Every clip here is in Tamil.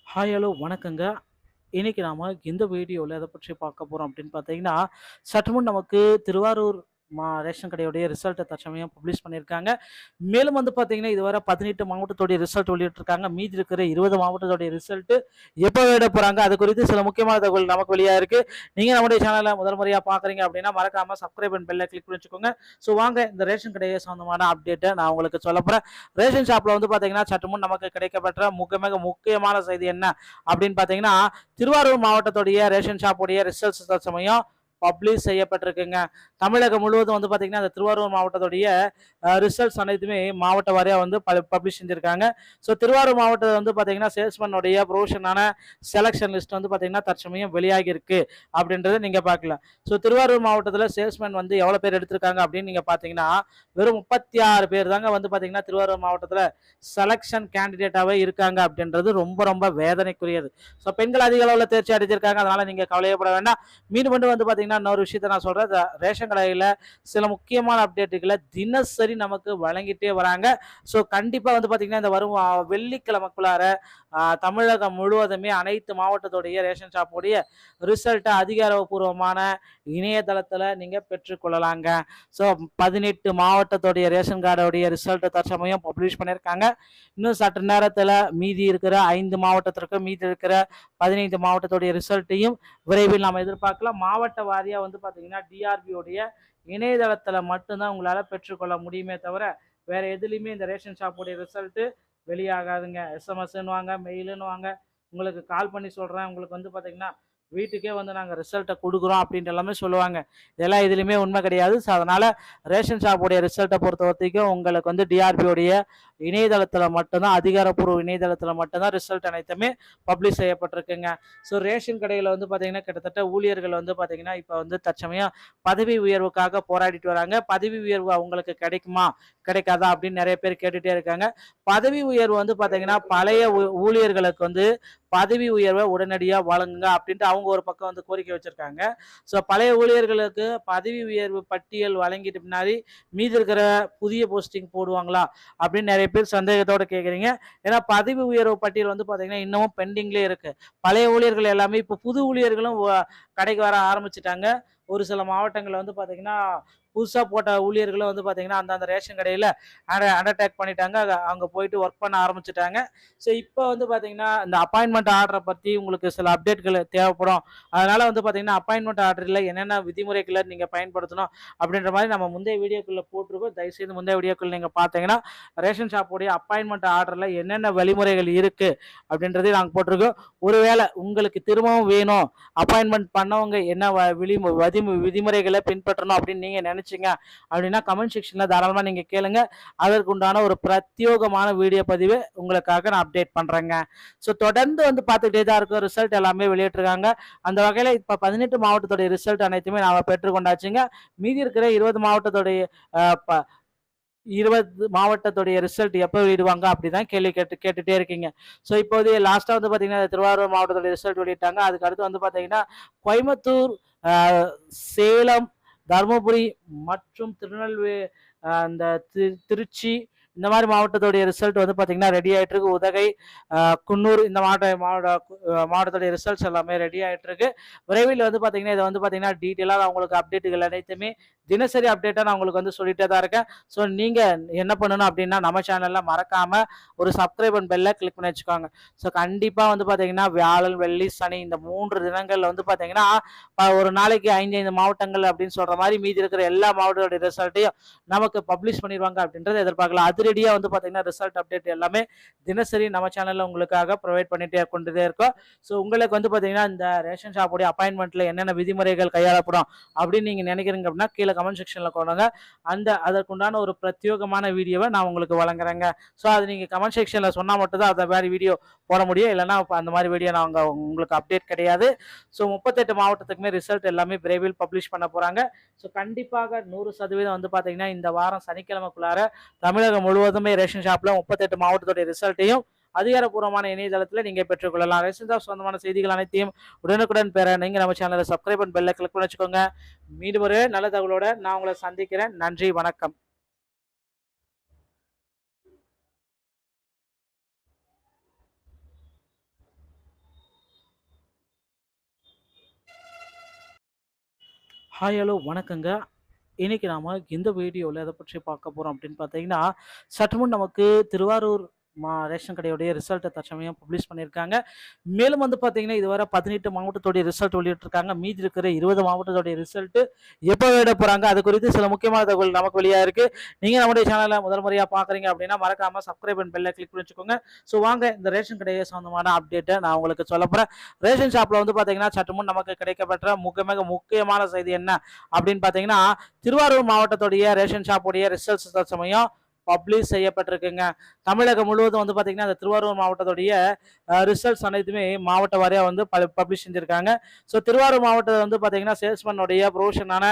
ஹாய் ஹலோ வணக்கங்க. இன்னைக்கு நாம இந்த வீடியோல எத பற்றி பார்க்க போறோம் அப்படின்னு பார்த்தீங்கன்னா, சற்று முன் நமக்கு திருவாரூர் ரேஷன் கடையுடைய ரிசல்ட்ட தற்சமயம் பப்ளிஷ் பண்ணியிருக்காங்க. மேலும் வந்து பார்த்தீங்கன்னா, இதுவரை 18 மாவட்டத்துடைய ரிசல்ட் வெளியிட்டிருக்காங்க. மீதி இருக்கிற 20 மாவட்டத்துடைய ரிசல்ட் எப்போ வெளியிட போறாங்க? அது குறித்து சில முக்கியமான தகவல் நமக்கு வெளியா இருக்கு. நீங்க நம்முடைய சேனல முதல் முறையா பார்க்குறீங்க அப்படின்னா, மறக்காம சப்ஸ்கிரைப் அண்ட் பெல்ல கிளிக் பண்ணி வச்சுக்கோங்க. ஸோ வாங்க இந்த ரேஷன் கடைய சம்மந்தமான அப்டேட்ட நான் உங்களுக்கு சொல்லப் போறேன். ரேஷன் ஷாப்ல வந்து பார்த்தீங்கன்னா, சற்று முன் நமக்கு கிடைக்கப்பெற்ற மிக முக்கியமான செய்தி என்ன அப்படின்னு பார்த்தீங்கன்னா, திருவாரூர் மாவட்டத்துடைய ரேஷன் ஷாப்புடைய ரிசல்ட்ஸ் தற்சமயம் பப்ளிஷ் செய்யப்பட்டிருக்குங்க. தமிழகம் முழுவதும் வந்து பார்த்தீங்கன்னா, அந்த திருவாரூர் மாவட்டத்துடைய ரிசல்ட்ஸ் அனைத்துமே மாவட்ட வாரியா வந்து பப்ளிஷ் செஞ்சிருக்காங்க. ஸோ திருவாரூர் மாவட்டத்தில் வந்து பார்த்தீங்கன்னா, சேல்ஸ்மேனுடைய ப்ரொவிஷனான செலக்ஷன் லிஸ்ட் வந்து பார்த்தீங்கன்னா, தற்சமயம் வெளியாகி இருக்கு அப்படின்றத நீங்க பார்க்கலாம். ஸோ திருவாரூர் மாவட்டத்தில் சேல்ஸ்மேன் வந்து எவ்வளோ பேர் எடுத்திருக்காங்க அப்படின்னு நீங்க பார்த்தீங்கன்னா, வெறும் 36 பேர் தாங்க வந்து பார்த்தீங்கன்னா, திருவாரூர் மாவட்டத்தில் செலக்ஷன் கேண்டிடேட்டாவே இருக்காங்க அப்படின்றது ரொம்ப வேதனைக்குரியது. ஸோ பெண்கள் அதிக அளவில் தேர்ச்சி அடைஞ்சிருக்காங்க. அதனால நீங்க கவலையப்பட வேண்டாம். மீண்டும் வந்து பார்த்தீங்கன்னா, இன்னொரு விஷயத்த நான் சொல்றேன். ரேஷன் கடையில் சில முக்கியமான அப்டேட்டுகளை தினசரி நமக்கு வழங்கிட்டே வராங்க. ஸோ கண்டிப்பா வந்து பார்த்தீங்கன்னா, இந்த வரும் வெள்ளிக்கிழமைக்குள்ளார தமிழகம் முழுவதுமே அனைத்து மாவட்டத்துடைய ரேஷன் ஷாப்புடைய ரிசல்ட்டை அதிகாரப்பூர்வமான இணையதளத்தில் நீங்க பெற்றுக்கொள்ளலாங்க. ஸோ 18 மாவட்டத்துடைய ரேஷன் கார்டுடைய ரிசல்ட்டை தற்சமயம் பப்ளிஷ் பண்ணியிருக்காங்க. இன்னும் சற்று நேரத்தில் மீதி இருக்கிற 5 மாவட்டத்திற்கு மீதி இருக்கிற 15 மாவட்டத்துடைய ரிசல்ட்டையும் விரைவில் நாம் எதிர்பார்க்கலாம். மாவட்ட வாரியாக வந்து பார்த்தீங்கன்னா, டிஆர்பியோடைய இணையதளத்தில் மட்டும்தான் உங்களால் பெற்றுக்கொள்ள முடியுமே தவிர வேற எதுலையுமே இந்த ரேஷன் ஷாப்புடைய ரிசல்ட்டு வெளியாகாதுங்க. எஸ்எம்எஸ்ன்னு வாங்க, மெயிலுன்னு வாங்க, உங்களுக்கு கால் பண்ணி சொல்கிறேன், உங்களுக்கு வந்து பார்த்தீங்கன்னா வீட்டுக்கே வந்து நாங்கள் ரிசல்ட்டை கொடுக்குறோம் அப்படின்ட்டு எல்லாமே சொல்லுவாங்க. இதெல்லாம் எதுலையுமே உண்மை கிடையாது. ஸோ அதனால் ரேஷன் ஷாப்புடைய ரிசல்ட்டை பொறுத்த வரைக்கும் உங்களுக்கு வந்து டிஆர்பியோடைய இணையதளத்தில் மட்டும்தான், அதிகாரப்பூர்வ இணையதளத்தில் மட்டும்தான் ரிசல்ட் அனைத்துமே பப்ளிஷ் செய்யப்பட்டிருக்குங்க. ஸோ ரேஷன் கடையில் வந்து பார்த்தீங்கன்னா, கிட்டத்தட்ட ஊழியர்கள் வந்து பார்த்தீங்கன்னா, இப்போ வந்து தற்சமயம் பதவி உயர்வுக்காக போராடிட்டு வராங்க. பதவி உயர்வு அவங்களுக்கு கிடைக்குமா கிடைக்காதா அப்படின்னு நிறைய பேர் கேட்டுகிட்டே இருக்காங்க. பதவி உயர்வு வந்து பார்த்தீங்கன்னா, பழைய ஊழியர்களுக்கு வந்து பதவி உயர்வை உடனடியாக வழங்குங்க அப்படின்ட்டு அவங்க ஒரு பக்கம் வந்து கோரிக்கை வச்சிருக்காங்க. ஸோ பழைய ஊழியர்களுக்கு பதவி உயர்வு பட்டியல் வழங்கிட்டு பின்னாடி மீதி இருக்கிற புதிய போஸ்டிங் போடுவாங்களா அப்படின்னு நிறைய பேர் சந்தேகத்தோட கேட்குறீங்க. ஏன்னா பதவி உயர்வு பட்டியல் வந்து பார்த்தீங்கன்னா இன்னமும் பெண்டிங்லேயே இருக்கு. பழைய ஊழியர்கள் எல்லாமே இப்போ புது ஊழியர்களும் கடைக்கு வர ஆரம்பிச்சிட்டாங்க. ஒரு சில மாவட்டங்களில் வந்து பார்த்தீங்கன்னா, புதுசாக போட்ட ஊழியர்களும் வந்து பார்த்தீங்கன்னா, அந்தந்த ரேஷன் கடையில் அண்டர்டேக் பண்ணிட்டாங்க. அங்கே போயிட்டு ஒர்க் பண்ண ஆரம்பிச்சிட்டாங்க. ஸோ இப்போ வந்து பார்த்தீங்கன்னா, இந்த அப்பாயின்மெண்ட் ஆர்டரை பற்றி உங்களுக்கு சில அப்டேட்கள் தேவைப்படும். அதனால் வந்து பார்த்தீங்கன்னா, அப்பாயின்மெண்ட் ஆர்டரில் என்னென்ன விதிமுறைகளை நீங்கள் பயன்படுத்தணும் அப்படின்ற மாதிரி நம்ம முந்தைய வீடியோக்குள்ளே போட்டிருக்கோம். தயவுசெய்து முந்தைய வீடியோக்குள்ள நீங்கள் பார்த்தீங்கன்னா, ரேஷன் ஷாப்புடைய அப்பாயின்மெண்ட் ஆர்டரில் என்னென்ன வழிமுறைகள் இருக்குது அப்படின்றதையும் நாங்கள் போட்டிருக்கோம். ஒருவேளை உங்களுக்கு திரும்பவும் வேணும், அப்பாயின்மெண்ட் பண்ணவங்க என்ன விதிமுறைகளை பின்பற்றணும் அப்படின்னு நீங்க நினைச்சீங்க அப்படின்னா கமெண்ட் செக்ஷன்ல தாராளமா நீங்க கேளுங்க. அதற்கு உண்டான ஒரு பிரத்யோகமான வீடியோ பதிவு உங்களுக்காக நான் அப்டேட் பண்றேங்க. ஸோ தொடர்ந்து வந்து பார்த்துக்கிட்டே தான் இருக்கும். ரிசல்ட் எல்லாமே வெளியிட்டிருக்காங்க. அந்த வகையில் இப்போ 18 மாவட்டத்துடைய ரிசல்ட் அனைத்துமே நாம் பெற்றுக்கொண்டாச்சுங்க. மீதி இருக்கிற 20 மாவட்டத்துடைய 20 மாவட்டத்துடைய ரிசல்ட் எப்போ வெளியிடுவாங்க அப்படிதான் கேள்வி கேட்டுட்டே இருக்கீங்க. ஸோ இப்போது லாஸ்ட்டாக வந்து பார்த்தீங்கன்னா, திருவாரூர் மாவட்டத்துடைய ரிசல்ட் வெளியிட்டாங்க. அதுக்கு அடுத்து வந்து பார்த்தீங்கன்னா, கோயம்புத்தூர், சேலம், தருமபுரி மற்றும் திருநெல்வேலி, இந்த திருச்சி, இந்த மாதிரி மாவட்டத்துடைய ரிசல்ட் வந்து பார்த்தீங்கன்னா ரெடி ஆகிட்டு இருக்கு. உதகை, குன்னூர், இந்த மாவட்டத்துடைய ரிசல்ட்ஸ் எல்லாமே ரெடி ஆகிட்டு இருக்கு. விரைவில் வந்து பார்த்தீங்கன்னா, இதை வந்து பார்த்தீங்கன்னா டீட்டெயிலாக உங்களுக்கு அப்டேட்டுகள் அனைத்துமே தினசரி அப்டேட்டாக நான் உங்களுக்கு வந்து சொல்லிட்டே தான் இருக்கேன். ஸோ நீங்கள் என்ன பண்ணணும் அப்படின்னா, நம்ம சேனலில் மறக்காமல் ஒரு சப்ஸ்கிரைப் அண்ட் பெல்லை கிளிக் பண்ணி வச்சுக்கோங்க. ஸோ கண்டிப்பாக வந்து பார்த்தீங்கன்னா, வியாழன், வெள்ளி, சனி இந்த 3 தினங்களில் வந்து பார்த்தீங்கன்னா, ஒரு நாளைக்கு 5 மாவட்டங்கள் அப்படின்னு சொல்கிற மாதிரி மீதி இருக்கிற எல்லா மாவட்டத்தோடைய ரிசல்ட்டையும் நமக்கு பப்ளிஷ் பண்ணிடுவாங்க அப்படின்றத எதிர்பார்க்கலாம். அதிரடியாக வந்து பார்த்தீங்கன்னா, ரிசல்ட் அப்டேட் எல்லாமே தினசரி நம்ம சேனலில் உங்களுக்காக ப்ரொவைட் பண்ணிட்டே கொண்டுட்டே இருக்கோம். ஸோ உங்களுக்கு வந்து பார்த்தீங்கன்னா, இந்த ரேஷன் ஷாப்புடைய அப்பாயின்மெண்ட்டில் என்னென்ன விதிமுறைகள் கையாளப்படும் அப்படின்னு நீங்கள் நினைக்கிறீங்க அப்படின்னா கீழே கமெண்ட் செக்ஷனில் கொண்டுங்க. அதற்குண்டான ஒரு பிரத்யேகமான வீடியோவை நான் உங்களுக்கு வழங்குறேங்க. ஸோ அது நீங்கள் கமெண்ட் செக்ஷனில் சொன்னால் மட்டும்தான் அந்த மாதிரி வீடியோ போட முடியும். இல்லைன்னா அந்த மாதிரி வீடியோ நாங்கள் உங்களுக்கு அப்டேட் கிடையாது. ஸோ 38 மாவட்டத்துக்குமே ரிசல்ட் எல்லாமே விரைவில் பப்ளிஷ் பண்ண போகிறாங்க. ஸோ கண்டிப்பாக 100% வந்து பார்த்தீங்கன்னா, இந்த வாரம் சனிக்கிழமைக்குள்ளார தமிழகம் முழுவதுமே ரேஷன் ஷாப்பில் 38 மாவட்டத்துடைய ரிசல்ட்டையும் அதிகாரப்பூர்வமான இணையதளத்தில் நீங்கள் பெற்றுக்கொள்ளலாம். ரேஷன் ஷாப் சொந்தமான செய்திகள் அனைத்தையும் உடனுக்குடன் பெற நீங்கள் நம்ம சேனலை சப்ஸ்கிரைப் அண்ட் பெல்லை கிளிக் பண்ணி வச்சுக்கோங்க. மீண்டும் ஒரு நல்ல தகவலோட நான் உங்களை சந்திக்கிறேன். நன்றி, வணக்கம். ஹாய் ஹலோ வணக்கங்க. இன்னைக்கு நாம இந்த வீடியோல எத பற்றி பார்க்க போறோம் அப்படின்னு பார்த்தீங்கன்னா, சற்று முன் நமக்கு திருவாரூர் ரேஷன் கடையுடைய ரிசல்ட்ட தற்சமயம் பப்ளிஷ் பண்ணியிருக்காங்க. மேலும் வந்து பார்த்தீங்கன்னா, இதுவரை 18 மாவட்டத்துடைய ரிசல்ட் வெளியிட்டிருக்காங்க. மீதி இருக்கிற 20 மாவட்டத்துடைய ரிசல்ட் எப்போ வெளியிட போறாங்க? அது குறித்து சில முக்கியமான தகவல் நமக்கு வெளியா இருக்கு. நீங்க நம்முடைய சேனல முதல் முறையா பார்க்குறீங்க அப்படின்னா, மறக்காம சப்ஸ்கிரைப் அண்ட் பெல்ல கிளிக் பண்ணி வச்சுக்கோங்க. ஸோ வாங்க இந்த ரேஷன் கடைய சம்மந்தமான அப்டேட்ட நான் உங்களுக்கு சொல்லப் போறேன். ரேஷன் ஷாப்ல வந்து பார்த்தீங்கன்னா, சற்று முன் நமக்கு கிடைக்கப்பெற்ற மிக முக்கியமான செய்தி என்ன அப்படின்னு பார்த்தீங்கன்னா, திருவாரூர் மாவட்டத்துடைய ரேஷன் ஷாப்புடைய ரிசல்ட்ஸ் தற்சமயம் பப்ளிஷ் செய்யப்பட்டிருக்குங்க. தமிழகம் முழுவதும் வந்து பார்த்தீங்கன்னா, அந்த திருவாரூர் மாவட்டத்துடைய ரிசல்ட்ஸ் அனைத்துமே மாவட்ட வாரியா வந்து பப்ளிஷ் செஞ்சிருக்காங்க. ஸோ திருவாரூர் மாவட்டத்தில் வந்து பார்த்தீங்கன்னா, சேல்ஸ்மேனுடைய ப்ரொவிஷனான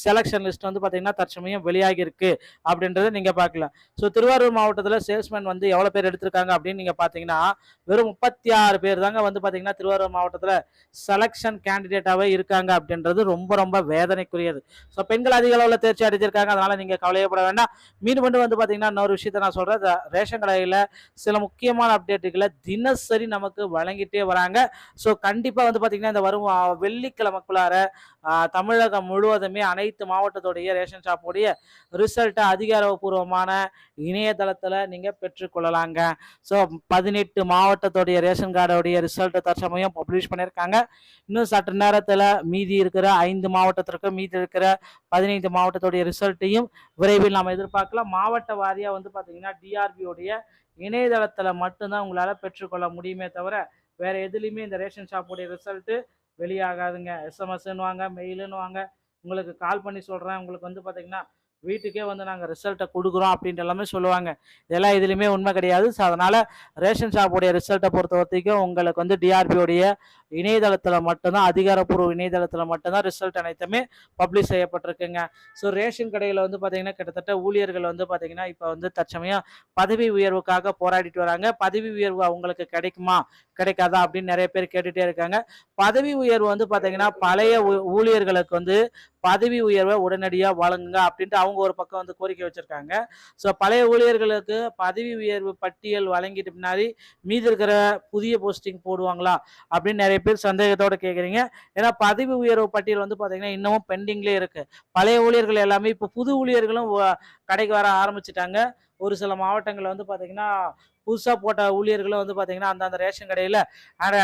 செலக்ஷன் லிஸ்ட் வந்து பார்த்தீங்கன்னா, தற்சமயம் வெளியாகி இருக்கு அப்படின்றத நீங்க பார்க்கலாம். ஸோ திருவாரூர் மாவட்டத்தில் சேல்ஸ்மேன் வந்து எவ்வளோ பேர் எடுத்திருக்காங்க அப்படின்னு நீங்க பார்த்தீங்கன்னா, வெறும் 36 பேர் தாங்க வந்து பார்த்தீங்கன்னா, திருவாரூர் மாவட்டத்தில் செலக்ஷன் கேண்டிடேட்டாவே இருக்காங்க அப்படின்றது ரொம்ப வேதனைக்குரியது. ஸோ பெண்கள் அதிக அளவில் தேர்ச்சி அடைஞ்சிருக்காங்க. அதனால நீங்க கவலையப்பட வேண்டாம். மீண்டும் வந்து பார்த்தீங்கன்னா, இன்னொரு விஷயத்த நான் சொல்றேன். ரேஷன் கடையில் சில முக்கியமான அப்டேட்டுகளை தினசரி நமக்கு வழங்கிட்டே வராங்க. ஸோ கண்டிப்பாக வந்து பார்த்தீங்கன்னா, இந்த வரும் வெள்ளிக்கிழமைக்குள்ளார தமிழகம் முழுவதுமே அனைத்து மாவட்டத்துடைய ரேஷன் ஷாப்புடைய ரிசல்ட்டை அதிகாரப்பூர்வமான இணையதளத்தில் நீங்கள் பெற்றுக்கொள்ளலாங்க. ஸோ 18 மாவட்டத்துடைய ரேஷன் கார்டுடைய ரிசல்ட்டை தற்சமயம் பப்ளிஷ் பண்ணியிருக்காங்க. இன்னும் சற்று நேரத்தில் மீதி இருக்கிற 5 மாவட்டத்திற்கு மீதி இருக்கிற 15 மாவட்டத்துடைய ரிசல்ட்டையும் விரைவில் நாம் எதிர்பார்க்கலாம். மாவட்ட வாரியாக வந்து பார்த்தீங்கன்னா, டிஆர்பியோடைய இணையதளத்தில் மட்டும்தான் உங்களால் பெற்றுக்கொள்ள முடியுமே தவிர வேற எதுலையுமே இந்த ரேஷன் ஷாப்புடைய ரிசல்ட்டு வெளியாகாதுங்க. எஸ்எம்எஸ்ன்னு வாங்க, மெயிலுன்னு வாங்க, உங்களுக்கு கால் பண்ணி சொல்கிறேன், உங்களுக்கு வந்து பார்த்தீங்கன்னா வீட்டுக்கே வந்து நாங்கள் ரிசல்ட்டை கொடுக்குறோம் அப்படின்ட்டு எல்லாமே சொல்லுவாங்க. இதெல்லாம் இதுலையுமே உண்மை கிடையாது. ஸோ அதனால் ரேஷன் ஷாப்புடைய ரிசல்ட்டை பொறுத்த வரைக்கும் உங்களுக்கு வந்து டிஆர்பியோடைய இணையதளத்தில் மட்டும்தான், அதிகாரப்பூர்வ இணையதளத்தில் மட்டும்தான் ரிசல்ட் அனைத்துமே பப்ளிஷ் செய்யப்பட்டிருக்குங்க. ஸோ ரேஷன் கடையில் வந்து பார்த்தீங்கன்னா, கிட்டத்தட்ட ஊழியர்கள் வந்து பார்த்தீங்கன்னா, இப்போ வந்து தற்சமயம் பதவி உயர்வுக்காக போராடிட்டு வராங்க. பதவி உயர்வு அவங்களுக்கு கிடைக்குமா கிடைக்காதா அப்படின்னு நிறைய பேர் கேட்டுகிட்டே இருக்காங்க. பதவி உயர்வு வந்து பார்த்தீங்கன்னா, பழைய ஊழியர்களுக்கு வந்து பதவி உயர்வை உடனடியாக வழங்குங்க அப்படின்ட்டு அவங்க ஒரு பக்கம் வந்து கோரிக்கை வச்சிருக்காங்க. ஸோ பழைய ஊழியர்களுக்கு பதவி உயர்வு பட்டியல் வழங்கிட்டு பின்னாடி மீதி இருக்கிற புதிய போஸ்டிங் போடுவாங்களா அப்படின்னு நிறைய பேர் சந்தேகத்தோட கேட்குறீங்க. ஏன்னா பதவி உயர்வு பட்டியல் வந்து பார்த்தீங்கன்னா இன்னமும் பெண்டிங்லேயே இருக்கு. பழைய ஊழியர்கள் எல்லாமே இப்போ புது ஊழியர்களும் கடைக்கு வர ஆரம்பிச்சிட்டாங்க. ஒரு சில மாவட்டங்களில் வந்து பார்த்தீங்கன்னா, புதுசாக போட்ட ஊழியர்களும் வந்து பார்த்தீங்கன்னா, அந்தந்த ரேஷன் கடையில்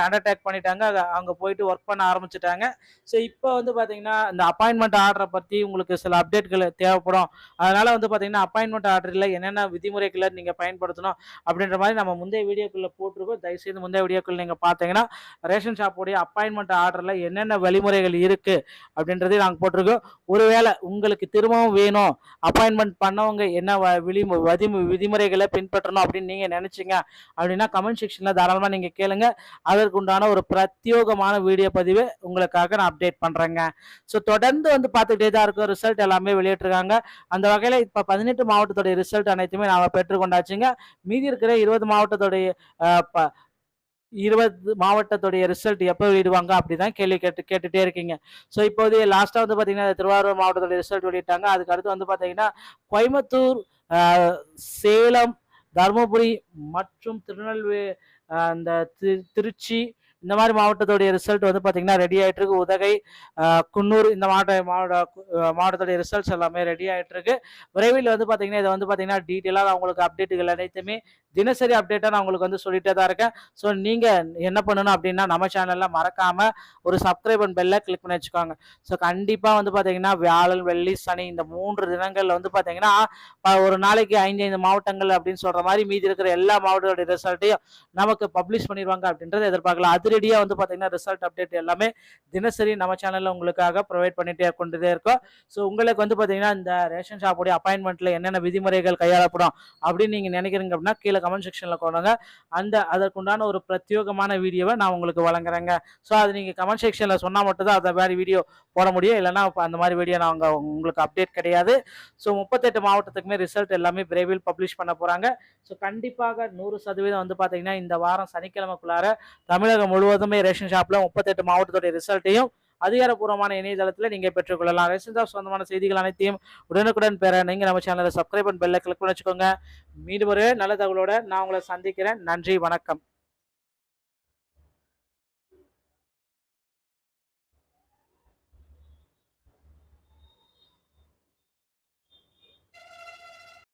அண்டர்டேக் பண்ணிட்டாங்க. அங்கே போயிட்டு ஒர்க் பண்ண ஆரம்பிச்சிட்டாங்க. ஸோ இப்போ வந்து பார்த்தீங்கன்னா, இந்த அப்பாயின்மெண்ட் ஆர்டரை பற்றி உங்களுக்கு சில அப்டேட்கள் தேவைப்படும். அதனால் வந்து பார்த்தீங்கன்னா, அப்பாயின்மெண்ட் ஆர்டரில் என்னென்ன விதிமுறைகளை நீங்கள் பயன்படுத்தணும் அப்படின்ற மாதிரி நம்ம முந்தைய வீடியோக்குள்ளே போட்டிருக்கோம். தயவுசெய்து முந்தைய வீடியோக்குள்ள நீங்கள் பார்த்தீங்கன்னா, ரேஷன் ஷாப்புடைய அப்பாயின்மெண்ட் ஆர்டரில் என்னென்ன வழிமுறைகள் இருக்குது அப்படின்றதையும் நாங்கள் போட்டிருக்கோம். ஒருவேளை உங்களுக்கு திரும்பவும் வேணும், அப்பாயின்மெண்ட் பண்ணவங்க என்ன விதிமுறைகளை பின்பற்றணும் அப்படின்னு நீங்கள் நினச்சிங்க அப்படின்னா கமெண்ட் செக்ஷனில் தாராளமாக நீங்கள் கேளுங்க. அதற்குண்டான ஒரு பிரத்யேகமான வீடியோ பதிவு உங்களுக்காக நான் அப்டேட் பண்ணுறேங்க. ஸோ தொடர்ந்து வந்து பார்த்துக்கிட்டே தான் இருக்கும். ரிசல்ட் எல்லாமே வெளியிட்டிருக்காங்க. அந்த வகையில் இப்போ 18 மாவட்டத்துடைய ரிசல்ட் அனைத்துமே நாம் பெற்றுக்கொண்டாச்சுங்க. மீதி இருக்கிற 20 மாவட்டத்துடைய 20 மாவட்டத்துடைய ரிசல்ட் எப்போ வெளியிடுவாங்க அப்படிதான் கேள்வி கேட்டுட்டே இருக்கீங்க. ஸோ இப்போது லாஸ்ட்டாக வந்து பார்த்தீங்கன்னா, திருவாரூர் மாவட்டத்துடைய ரிசல்ட் வெளியிட்டாங்க. அதுக்கு அடுத்து வந்து பார்த்தீங்கன்னா, கோயம்புத்தூர், சேலம், தருமபுரி மற்றும் திருநெல்வேலி, இந்த திருச்சி, இந்த மாதிரி மாவட்டத்துடைய ரிசல்ட் வந்து பார்த்தீங்கன்னா ரெடி ஆகிட்டு இருக்கு. உதகை, குன்னூர், இந்த மாவட்டத்துடைய ரிசல்ட்ஸ் எல்லாமே ரெடி ஆகிட்டு இருக்கு. விரைவில் வந்து பார்த்தீங்கன்னா, இதை வந்து பார்த்தீங்கன்னா டீட்டெயிலாக அவங்களுக்கு அப்டேட்டுகள் அனைத்துமே தினசரி அப்டேட்டாக நான் உங்களுக்கு வந்து சொல்லிட்டே தான் இருக்கேன். ஸோ நீங்கள் என்ன பண்ணணும் அப்படின்னா, நம்ம சேனலில் மறக்காமல் ஒரு சப்ஸ்கிரைப் அண்ட் பெல்லை கிளிக் பண்ணி வச்சுக்கோங்க. ஸோ கண்டிப்பாக வந்து பார்த்தீங்கன்னா, வியாழன், வெள்ளி, சனி இந்த 3 தினங்களில் வந்து பார்த்தீங்கன்னா, ஒரு நாளைக்கு 5 மாவட்டங்கள் அப்படின்னு சொல்கிற மாதிரி மீதி இருக்கிற எல்லா மாவட்டத்தோடைய ரிசல்ட்டையும் நமக்கு பப்ளிஷ் பண்ணிடுவாங்க அப்படின்றத எதிர்பார்க்கலாம். அதிரடியாக வந்து பார்த்தீங்கன்னா, ரிசல்ட் அப்டேட் எல்லாமே தினசரி நம்ம சேனலில் உங்களுக்காக ப்ரொவைட் பண்ணிட்டே கொண்டுட்டே இருக்கோம். ஸோ உங்களுக்கு வந்து பார்த்தீங்கன்னா, இந்த ரேஷன் ஷாப்புடைய அப்பாயின்மெண்ட்டில் என்னென்ன விதிமுறைகள் கையாளப்படும் அப்படின்னு நீங்கள் நினைக்கிறீங்க அப்படின்னா கீழே கமெண்ட் செக்ஷனில் கொடுங்க. அதற்குண்டான ஒரு பிரத்யேகமான வீடியோவை நான் உங்களுக்கு வழங்குறேங்க. ஸோ அது நீங்கள் கமெண்ட் செக்ஷனில் சொன்னால் மட்டும்தான் அந்த மாதிரி வீடியோ போட முடியும். இல்லைன்னா அந்த மாதிரி வீடியோ நாங்கள் உங்களுக்கு அப்டேட் கிடையாது. ஸோ 38 மாவட்டத்துக்குமே ரிசல்ட் எல்லாமே விரைவில் பப்ளிஷ் பண்ண போகிறாங்க. ஸோ கண்டிப்பாக 100% வந்து பார்த்தீங்கன்னா, இந்த வாரம் சனிக்கிழமைக்குள்ளார தமிழகம் முழுவதுமே ரேஷன் ஷாப்பில் 38 மாவட்டத்துடைய ரிசல்ட்டையும் அதிகாரப்பூர்வமான இணையதளத்தில் நீங்கள் பெற்றுக்கொள்ளலாம். ரேஷன் ஷாப் சொந்தமான செய்திகள் அனைத்தையும் உடனுக்குடன் பெற நீங்கள் நம்ம சேனலை சப்ஸ்கிரைப் அண்ட் பெல்லை கிளிக் பண்ணி வச்சுக்கோங்க. மீண்டும் ஒரு நல்ல தகவலோட நான் உங்களை சந்திக்கிறேன். நன்றி, வணக்கம்.